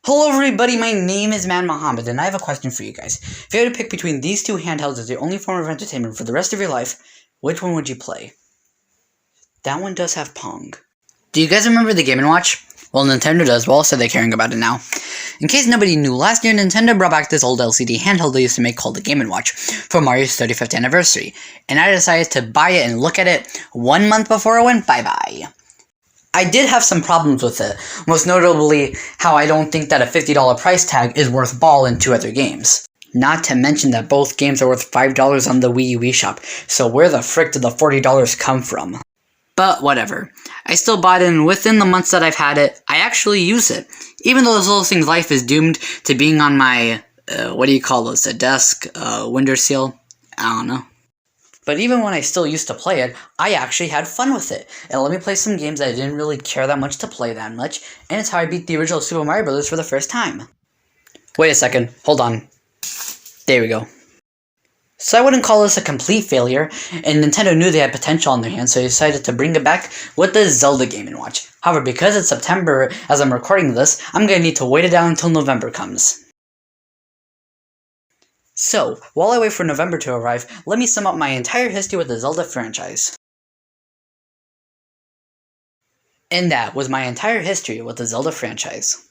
Hello everybody, my name is Man Muhammad, and I have a question for you guys. If you had to pick between these two handhelds as your only form of entertainment for the rest of your life, which one would you play? That one does have Pong. Do you guys remember the Game & Watch? Well, Nintendo does, well, so they're caring about it now. In case nobody knew, last year Nintendo brought back this old LCD handheld they used to make called the Game & Watch for Mario's 35th anniversary, and I decided to buy it and look at it 1 month before it went bye-bye. I did have some problems with it, most notably how I don't think that a $50 price tag is worth ball in two other games. Not to mention that both games are worth $5 on the Wii U eShop, so where the frick did the $40 come from? But whatever. I still bought it, and within the months that I've had it, I actually use it. Even though this little thing's life is doomed to being on my, a desk, windowsill? I don't know. But even when I still used to play it, I actually had fun with it. It let me play some games that I didn't really care that much to play that much, and it's how I beat the original Super Mario Bros. For the first time. Wait a second, hold on. There we go. So I wouldn't call this a complete failure, and Nintendo knew they had potential on their hands, so they decided to bring it back with the Zelda Game & Watch. However, because it's September as I'm recording this, I'm going to need to wait it down until November comes. So, while I wait for November to arrive, let me sum up my entire history with the Zelda franchise. And that was my entire history with the Zelda franchise.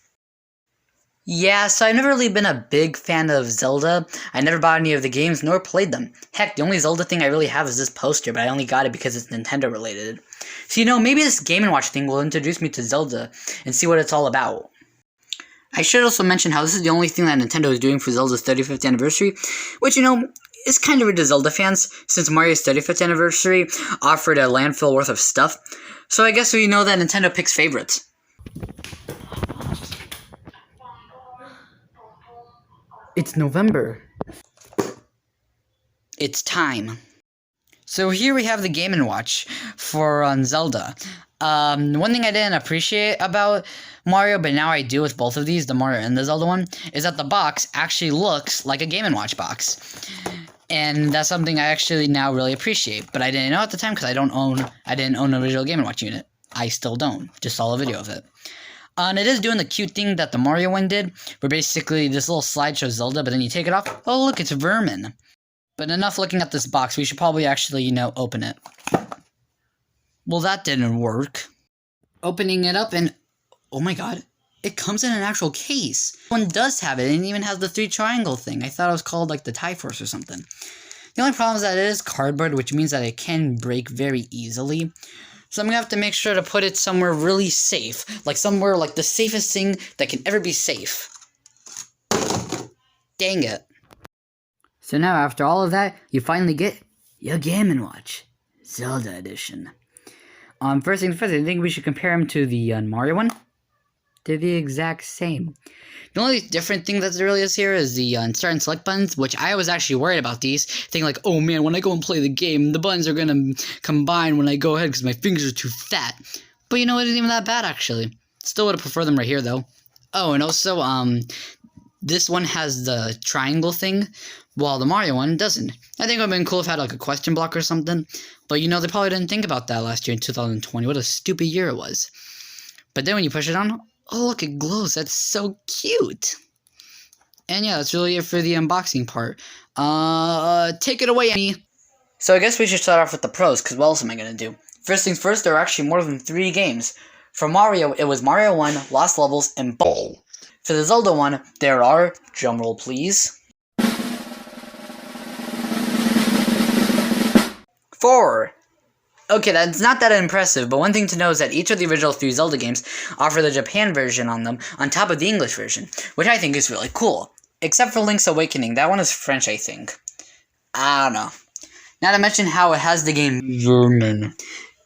Yeah, so I've never really been a big fan of Zelda. I never bought any of the games nor played them. Heck, the only Zelda thing I really have is this poster, but I only got it because it's Nintendo related. So maybe this Game & Watch thing will introduce me to Zelda and see what it's all about. I should also mention how this is the only thing that Nintendo is doing for Zelda's 35th anniversary, which, is kind of weird to Zelda fans, since Mario's 35th anniversary offered a landfill worth of stuff. So I guess we know that Nintendo picks favorites. It's November. It's time. So here we have the Game & Watch for Zelda. One thing I didn't appreciate about Mario, but now I do with both of these, the Mario and the Zelda one, is that the box actually looks like a Game & Watch box. And that's something I actually now really appreciate, but I didn't know at the time because I didn't own an original Game & Watch unit. I still don't, just saw a video of it. And it is doing the cute thing that the Mario one did, where basically this little slide shows Zelda, but then you take it off, oh look, it's vermin. But enough looking at this box, we should probably actually, open it. Well, that didn't work. Opening it up and, oh my god, it comes in an actual case. One does have it, and it even has the 3 triangle thing. I thought it was called like the TIE-Force or something. The only problem is that it is cardboard, which means that it can break very easily. So I'm gonna have to make sure to put it somewhere really safe. Like somewhere like the safest thing that can ever be safe. Dang it. So now after all of that, you finally get your Game & Watch. Zelda Edition. First things first, I think we should compare them to the Mario one. They're the exact same. The only different thing that there really is here is the start and select buttons, which I was actually worried about these. Thinking like, oh man, when I go and play the game, the buttons are going to combine when I go ahead because my fingers are too fat. But it isn't even that bad, actually. Still would have preferred them right here, though. Oh, and also, this one has the triangle thing, while the Mario one doesn't. I think it would have been cool if it had like a question block or something. But they probably didn't think about that last year in 2020. What a stupid year it was. But then when you push it on, oh look, it glows. That's so cute. And yeah, that's really it for the unboxing part. Take it away, Annie. So I guess we should start off with the pros, because what else am I going to do? First things first, there are actually more than 3 games. For Mario, it was Mario 1, Lost Levels, and Ball. For the Zelda one, there are, drumroll please, 4. Okay, that's not that impressive, but one thing to know is that each of the original 3 Zelda games offer the Japan version on them on top of the English version, which I think is really cool. Except for Link's Awakening, that one is French, I think. I don't know. Not to mention how it has the game Vermin.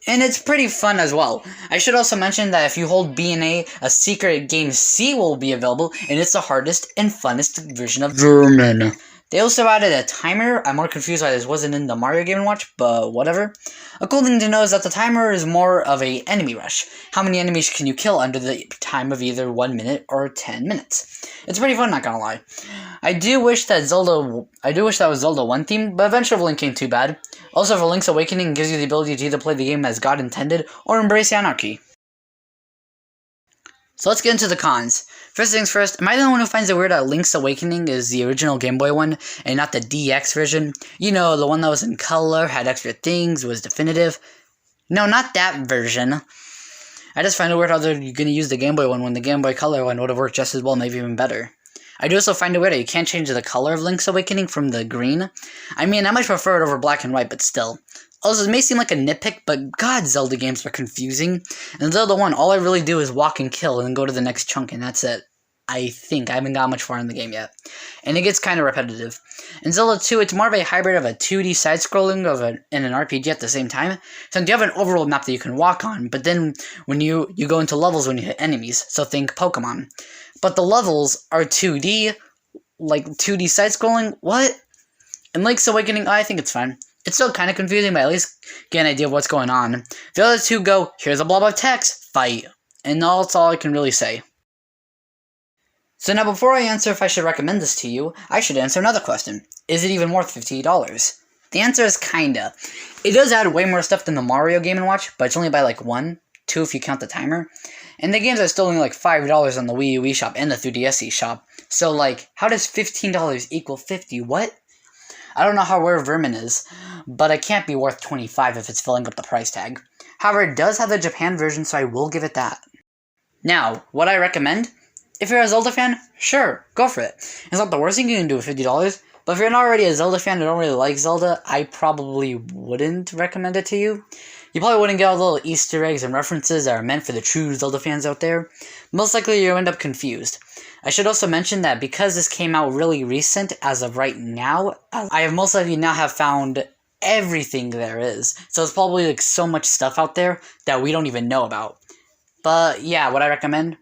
And it's pretty fun as well. I should also mention that if you hold B and a secret game C will be available, and it's the hardest and funnest version of Vermin. They also added a timer. I'm more confused why this wasn't in the Mario Game & Watch, but whatever. A cool thing to know is that the timer is more of a enemy rush. How many enemies can you kill under the time of either 1 minute or 10 minutes? It's pretty fun, not gonna lie. I do wish that was Zelda 1 theme, but Adventure of Link ain't too bad. Also, for Link's Awakening, it gives you the ability to either play the game as God intended or embrace anarchy. So let's get into the cons. First things first, am I the one who finds it weird that Link's Awakening is the original Game Boy one and not the DX version? You know, the one that was in color, had extra things, was definitive. No, not that version. I just find it weird how they're going to use the Game Boy one when the Game Boy Color one would have worked just as well, maybe even better. I do also find it weird that you can't change the color of Link's Awakening from the green. I mean, I much prefer it over black and white, but still. Also, it may seem like a nitpick, but god, Zelda games are confusing. In Zelda 1, all I really do is walk and kill and then go to the next chunk, and that's it. I think. I haven't got much far in the game yet. And it gets kind of repetitive. In Zelda 2, it's more of a hybrid of a 2D side-scrolling and an RPG at the same time. So you have an overworld map that you can walk on, but then when you go into levels when you hit enemies, so think Pokemon. But the levels are 2D, like 2D side-scrolling? What? In Link's Awakening, I think it's fine. It's still kind of confusing, but at least get an idea of what's going on. The other two go, here's a blob of text, fight. And that's all I can really say. So now before I answer if I should recommend this to you, I should answer another question. Is it even worth $50? The answer is kinda. It does add way more stuff than the Mario Game & Watch, but it's only by like 1, 2 if you count the timer. And the games are still only like $5 on the Wii U eShop and the 3DS eShop. So like, how does $15 equal 50? What? I don't know how rare Vermin is, but it can't be worth $25 if it's filling up the price tag. However, it does have the Japan version, so I will give it that. Now, what I recommend? If you're a Zelda fan, sure, go for it. It's not the worst thing you can do with $50, but if you're not already a Zelda fan and don't really like Zelda, I probably wouldn't recommend it to you. You probably wouldn't get all the little Easter eggs and references that are meant for the true Zelda fans out there. Most likely you'll end up confused. I should also mention that because this came out really recent, as of right now, I have most likely now have found everything there is. So there's probably like so much stuff out there that we don't even know about. But yeah, would I recommend?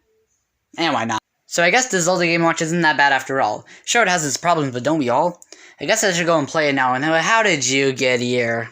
And why not? So I guess the Zelda Game & Watch isn't that bad after all. Sure, it has its problems, but don't we all? I guess I should go and play it now, and how did you get here?